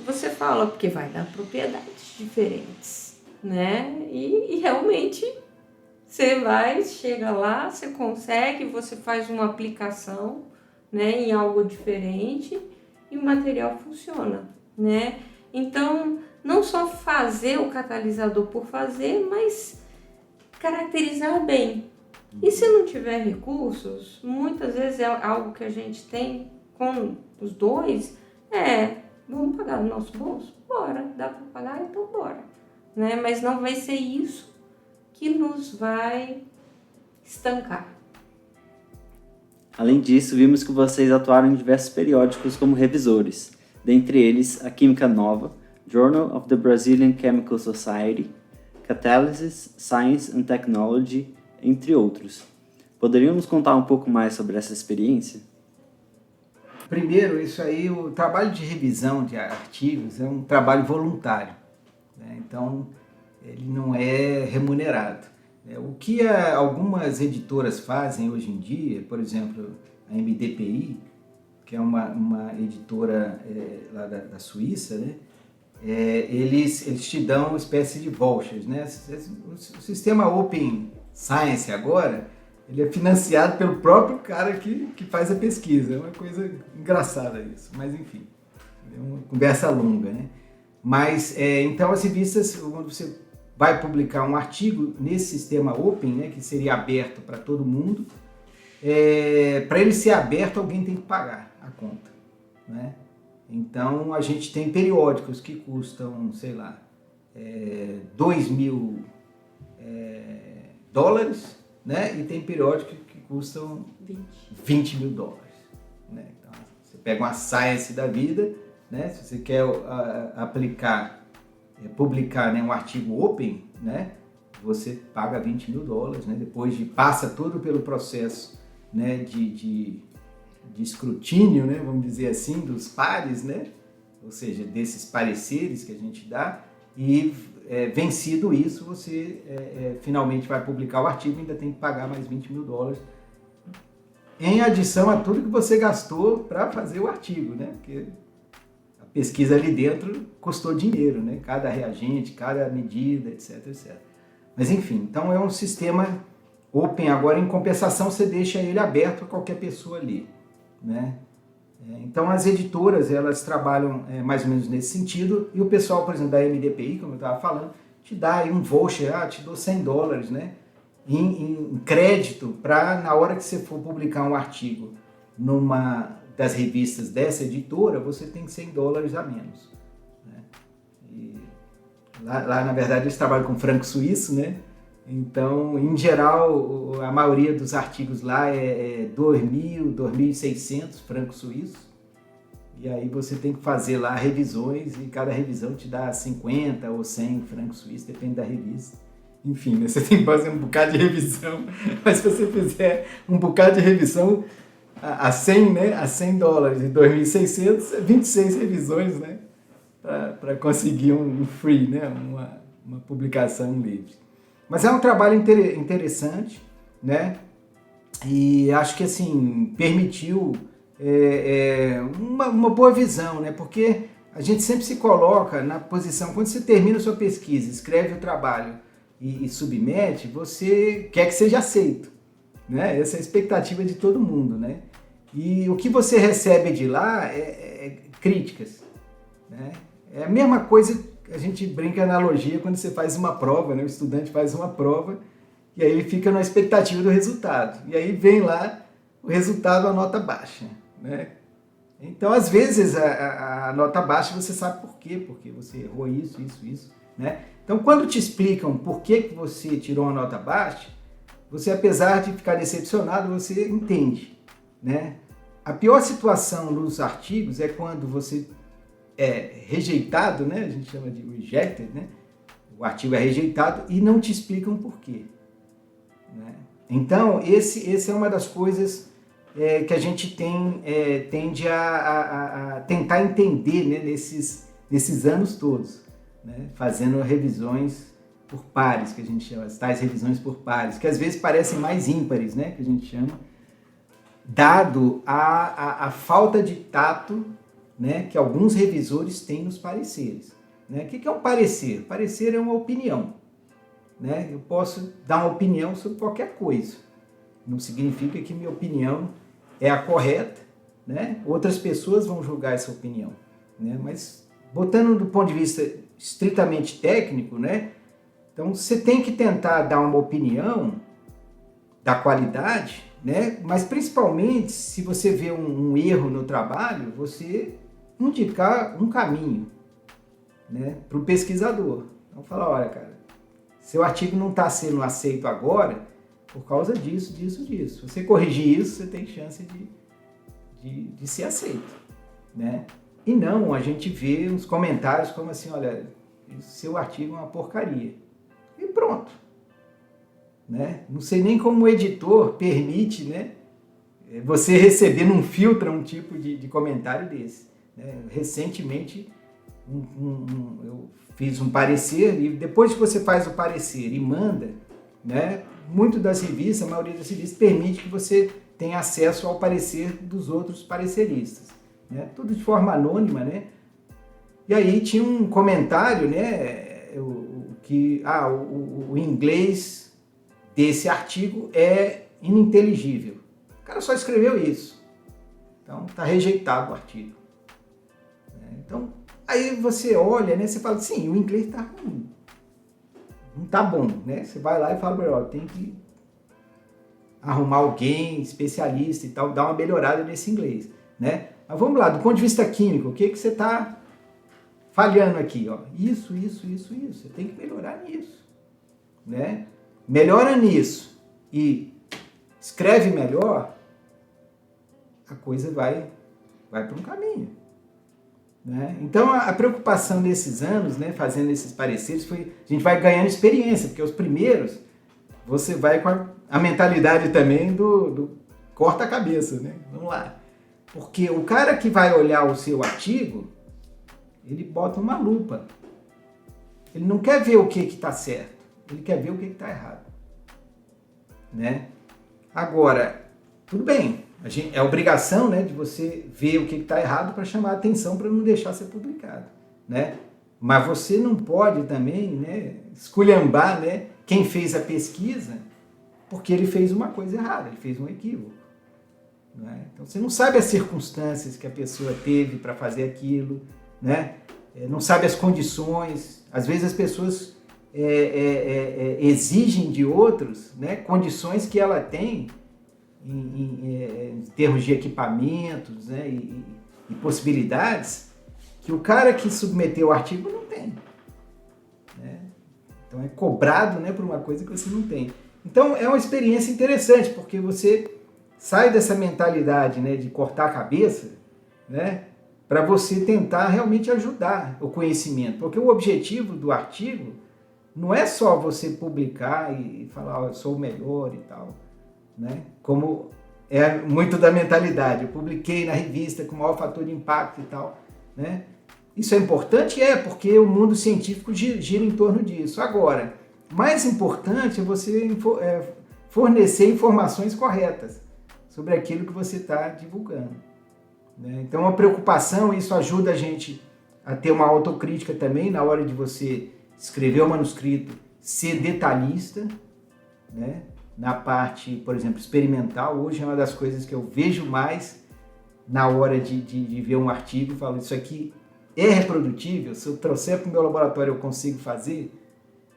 Você fala, porque vai dar propriedades diferentes, né? E realmente você chega lá, você consegue, você faz uma aplicação, né, em algo diferente e o material funciona, né? Então, não só fazer o catalisador por fazer, mas caracterizar bem. E se não tiver recursos, muitas vezes é algo que a gente tem com os dois, vamos pagar no nosso bolso? Bora, dá para pagar? Então bora. Né? Mas não vai ser isso que nos vai estancar. Além disso, vimos que vocês atuaram em diversos periódicos como revisores, dentre eles a Química Nova, Journal of the Brazilian Chemical Society, Catalysis, Science and Technology, entre outros. Poderiam nos contar um pouco mais sobre essa experiência? Primeiro, isso aí, o trabalho de revisão de artigos é um trabalho voluntário, né? Então, ele não é remunerado. O que algumas editoras fazem hoje em dia, por exemplo, a MDPI, que é uma editora lá da Suíça, né? Eles te dão uma espécie de vouchers, né? O sistema Open Science agora, ele é financiado pelo próprio cara que faz a pesquisa. É uma coisa engraçada isso, mas enfim, é uma conversa longa, né? Mas, então as revistas, quando você vai publicar um artigo nesse sistema Open, né, que seria aberto para todo mundo, para ele ser aberto, alguém tem que pagar a conta, né? Então, a gente tem periódicos que custam, sei lá, $2.000, né? E tem periódicos que custam $20.000, né? Então, você pega uma Science da vida, né? Se você quer publicar, né, um artigo open, né? Você paga $20.000, né? Depois passa tudo pelo processo, né, de escrutínio, né, vamos dizer assim, dos pares, né, ou seja, desses pareceres que a gente dá, e vencido isso, você finalmente vai publicar o artigo e ainda tem que pagar mais $20.000, em adição a tudo que você gastou para fazer o artigo, né, porque a pesquisa ali dentro custou dinheiro, né, cada reagente, cada medida, etc, etc. Mas enfim, então é um sistema open. Agora, em compensação, você deixa ele aberto a qualquer pessoa ler, né? Então as editoras, elas trabalham mais ou menos nesse sentido, e o pessoal, por exemplo, da MDPI, como eu estava falando, te dá aí um voucher, te dou $100, né, em crédito, para na hora que você for publicar um artigo numa das revistas dessa editora, você tem $100 a menos, né? E lá, na verdade, eles trabalham com franco suíço, né? Então, em geral, a maioria dos artigos lá é 2.000, 2.600 francos suíços. E aí você tem que fazer lá revisões, e cada revisão te dá 50 ou 100 francos suíços, depende da revista. Enfim, né? Você tem que fazer um bocado de revisão, mas se você fizer um bocado de revisão a $100, né? A $100 e 2.600, 26 revisões, né? Para conseguir um free, né? Uma publicação livre. Mas é um trabalho interessante, né? E acho que assim permitiu uma boa visão, né? Porque a gente sempre se coloca na posição, quando você termina a sua pesquisa, escreve o trabalho e submete, você quer que seja aceito, né? Essa é a expectativa de todo mundo, né? E o que você recebe de lá é críticas, né? É a mesma coisa. A gente brinca analogia quando você faz uma prova, né? O estudante faz uma prova e aí ele fica na expectativa do resultado. E aí vem lá o resultado, a nota baixa, né? Então, às vezes, a nota baixa você sabe por quê, porque você errou isso, né? Então, quando te explicam por que você tirou uma nota baixa, você, apesar de ficar decepcionado, você entende, né? A pior situação nos artigos é quando você rejeitado, né? A gente chama de rejected, né? O artigo é rejeitado e não te explicam por quê, né? Então, esse é uma das coisas que a gente tende a tentar entender, né? Nesses anos todos, né? Fazendo revisões por pares, que a gente chama, as tais revisões por pares, que às vezes parecem mais ímpares, né, que a gente chama, dado a falta de tato, né, que alguns revisores têm nos pareceres. Né? O que é um parecer? Parecer é uma opinião. Né? Eu posso dar uma opinião sobre qualquer coisa. Não significa que minha opinião é a correta, né? Outras pessoas vão julgar essa opinião. Né? Mas, botando do ponto de vista estritamente técnico, né? Então você tem que tentar dar uma opinião da qualidade, né? Mas principalmente se você vê um erro no trabalho, você indicar um caminho, né, para o pesquisador. Então fala, olha, cara, seu artigo não está sendo aceito agora por causa disso, disso, disso. Se você corrigir isso, você tem chance de ser aceito. Né? E não, a gente vê uns comentários como assim, olha, seu artigo é uma porcaria. E pronto. Né? Não sei nem como o editor permite, né, você receber num filtro um tipo de comentário desse. Né? Recentemente, eu fiz um parecer e depois que você faz o parecer e manda, né, muito das revistas, a maioria das revistas permite que você tenha acesso ao parecer dos outros pareceristas. Né? Tudo de forma anônima, né? E aí tinha um comentário, né, o inglês desse artigo é ininteligível. O cara só escreveu isso. Então, está rejeitado o artigo. Então, aí você olha, né, você fala, sim, o inglês está ruim. Não está bom, né? Você vai lá e fala, ó, tem que arrumar alguém, especialista e tal, dar uma melhorada nesse inglês, né? Mas vamos lá, do ponto de vista químico, o que você está falhando aqui? Ó? Isso. Você tem que melhorar nisso. Né? Melhora nisso e escreve melhor, a coisa vai para um caminho. Né? Então, a preocupação desses anos, né, fazendo esses pareceres, foi a gente vai ganhando experiência, porque os primeiros, você vai com a mentalidade também do corta a cabeça, né? Vamos lá. Porque o cara que vai olhar o seu artigo, ele bota uma lupa. Ele não quer ver o que está certo, ele quer ver o que está errado. Né? Agora, tudo bem, é obrigação, né, de você ver o que está errado para chamar a atenção para não deixar ser publicado. Né? Mas você não pode também, né, esculhambar, né, quem fez a pesquisa porque ele fez uma coisa errada, ele fez um equívoco. Né? Então você não sabe as circunstâncias que a pessoa teve para fazer aquilo, né? Não sabe as condições. Às vezes as pessoas exigem de outros, né, condições que ela tem em termos de equipamentos, né, e possibilidades que o cara que submeteu o artigo não tem. Né? Então é cobrado, né, por uma coisa que você não tem. Então é uma experiência interessante, porque você sai dessa mentalidade, né, de cortar a cabeça, né, para você tentar realmente ajudar o conhecimento. Porque o objetivo do artigo não é só você publicar e falar, eu sou o melhor e tal, né? Como é muito da mentalidade. Eu publiquei na revista com o maior fator de impacto e tal, né? Isso é importante? Porque o mundo científico gira em torno disso. Agora, mais importante é você fornecer informações corretas sobre aquilo que você está divulgando. Né? Então, a preocupação, isso ajuda a gente a ter uma autocrítica também na hora de você escrever o manuscrito, ser detalhista, né? Na parte, por exemplo, experimental. Hoje é uma das coisas que eu vejo mais na hora de ver um artigo e falo, isso aqui é reprodutível? Se eu trouxer para o meu laboratório eu consigo fazer?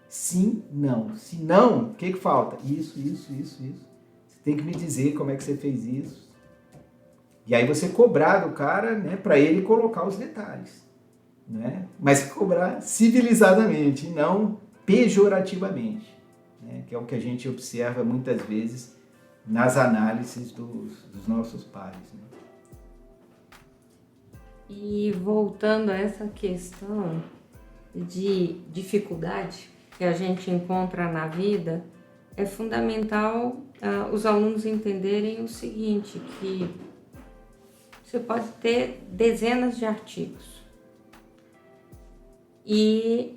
Sim, não. Se não, o que falta? Isso. Você tem que me dizer como é que você fez isso. E aí você cobrar do cara, né, para ele colocar os detalhes. Né? Mas cobrar civilizadamente, não pejorativamente. Né? Que é o que a gente observa muitas vezes nas análises dos nossos pares. Né? E voltando a essa questão de dificuldade que a gente encontra na vida, é fundamental os alunos entenderem o seguinte, que você pode ter dezenas de artigos e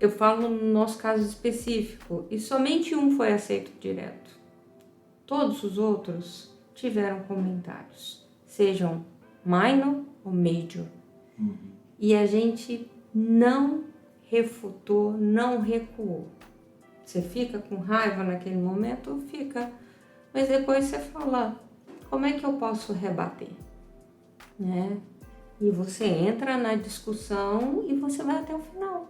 eu falo no nosso caso específico, e somente um foi aceito direto. Todos os outros tiveram comentários, sejam minor ou major. E a gente não refutou, não recuou. Você fica com raiva naquele momento? Fica. Mas depois você fala, como é que eu posso rebater? Né? E você entra na discussão e você vai até o final.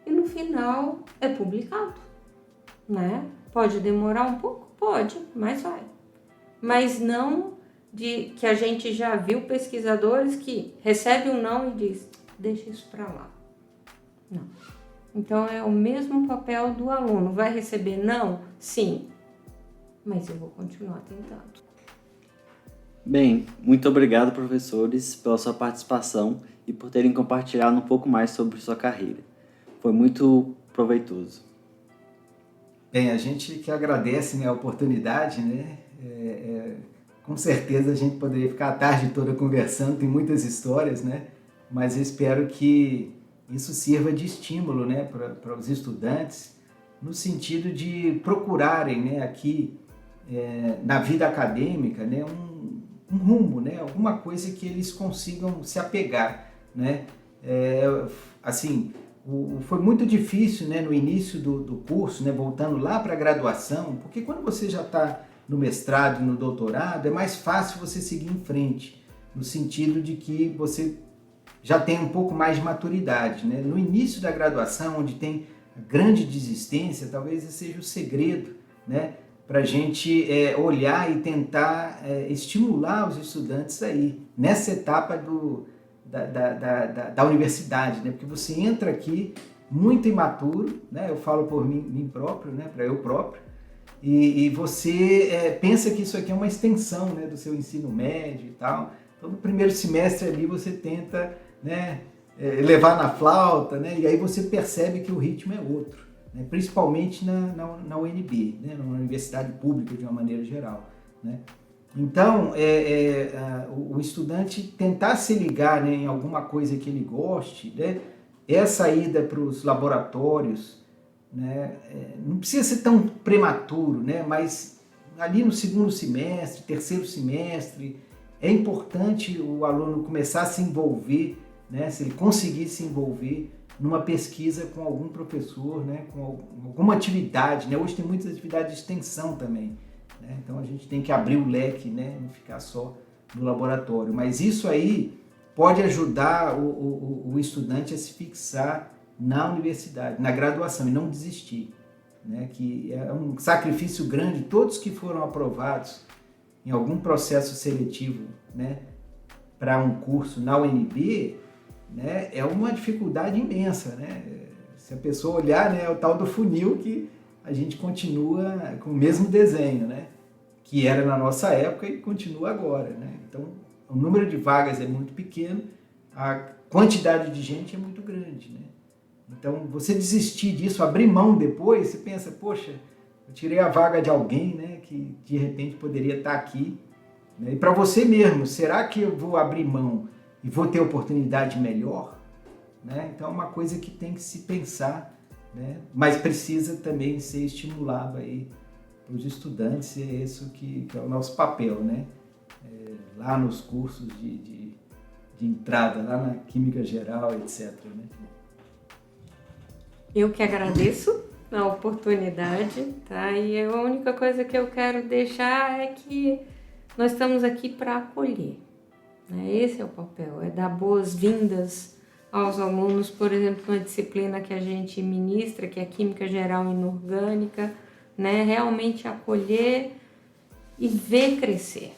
E no final é publicado. Né? Pode demorar um pouco? Pode, mas vai. Mas não de que a gente já viu pesquisadores que recebem um não e diz, deixa isso para lá. Não. Então é o mesmo papel do aluno. Vai receber não? Sim. Mas eu vou continuar tentando. Bem, muito obrigado, professores, pela sua participação e por terem compartilhado um pouco mais sobre sua carreira. Foi muito proveitoso. Bem, a gente que agradece, né, a oportunidade, né? Com certeza a gente poderia ficar a tarde toda conversando, tem muitas histórias, né? Mas eu espero que isso sirva de estímulo, né, para os estudantes, no sentido de procurarem, né, aqui na vida acadêmica, né, um rumo, né, alguma coisa que eles consigam se apegar, né? Assim, foi muito difícil, né, no início do curso, né, voltando lá para a graduação, porque quando você já está no mestrado e no doutorado, é mais fácil você seguir em frente, no sentido de que você já tem um pouco mais de maturidade, né? No início da graduação, onde tem grande desistência, talvez esse seja o segredo, né, para a gente olhar e tentar estimular os estudantes aí, nessa etapa da universidade, né? Porque você entra aqui muito imaturo, né? Eu falo por mim próprio, né? Para eu próprio, e você pensa que isso aqui é uma extensão, né, do seu ensino médio e tal. Então, no primeiro semestre ali você tenta, né, levar na flauta, né? E aí você percebe que o ritmo é outro, né? Principalmente na UNB, né? Na universidade pública de uma maneira geral, né? Então, o estudante tentar se ligar, né, em alguma coisa que ele goste, né? Essa ida para os laboratórios, né? Não precisa ser tão prematuro, né? Mas ali no segundo semestre, terceiro semestre, é importante o aluno começar a se envolver, né? Se ele conseguir se envolver numa pesquisa com algum professor, né? Com alguma atividade, né? Hoje tem muitas atividades de extensão também, né? Então a gente tem que abrir o leque, né? Não ficar só no laboratório. Mas isso aí pode ajudar o estudante a se fixar na universidade, na graduação, e não desistir, né? Que é um sacrifício grande. Todos que foram aprovados em algum processo seletivo, né, para um curso na UNB, né, é uma dificuldade imensa, né? Se a pessoa olhar, né, é o tal do funil que a gente continua com o mesmo desenho, né, que era na nossa época e continua agora, né? Então, o número de vagas é muito pequeno, a quantidade de gente é muito grande, né? Então, você desistir disso, abrir mão depois, você pensa, poxa, eu tirei a vaga de alguém, né, que de repente poderia estar aqui, né? E para você mesmo, será que eu vou abrir mão e vou ter oportunidade melhor? Né? Então é uma coisa que tem que se pensar, né? Mas precisa também ser estimulado aí para os estudantes, e é isso que é o nosso papel, né? Lá nos cursos de entrada, lá na Química Geral, etc. Né? Eu que agradeço a oportunidade, tá? E a única coisa que eu quero deixar é que nós estamos aqui para acolher, né? Esse é o papel, é dar boas-vindas aos alunos, por exemplo, na disciplina que a gente ministra, que é Química Geral Inorgânica, né? Realmente acolher e ver crescer.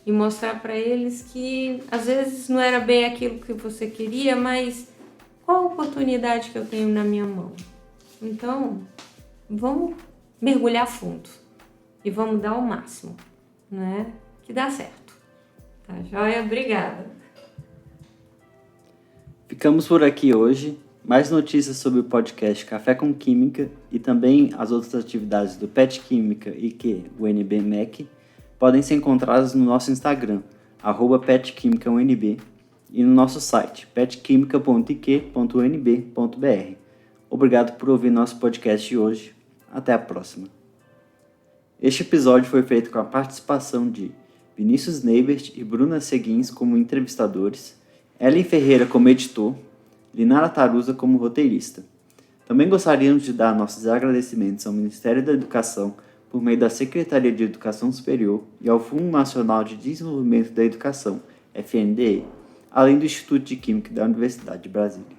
E mostrar para eles que às vezes não era bem aquilo que você queria, mas qual a oportunidade que eu tenho na minha mão? Então, vamos mergulhar fundo e vamos dar o máximo, né? Que dá certo. Tá joia? Obrigada. Ficamos por aqui hoje. Mais notícias sobre o podcast Café com Química e também as outras atividades do PET Química e UNB-MEC podem ser encontradas no nosso Instagram, @petquimicaunb, e no nosso site, petquimica.iq.unb.br. Obrigado por ouvir nosso podcast de hoje. Até a próxima. Este episódio foi feito com a participação de Vinícius Neibert e Bruna Seguins como entrevistadores, Ellen Ferreira como editor, Linara Tarusa como roteirista. Também gostaríamos de dar nossos agradecimentos ao Ministério da Educação por meio da Secretaria de Educação Superior e ao Fundo Nacional de Desenvolvimento da Educação, FNDE, além do Instituto de Química da Universidade de Brasília.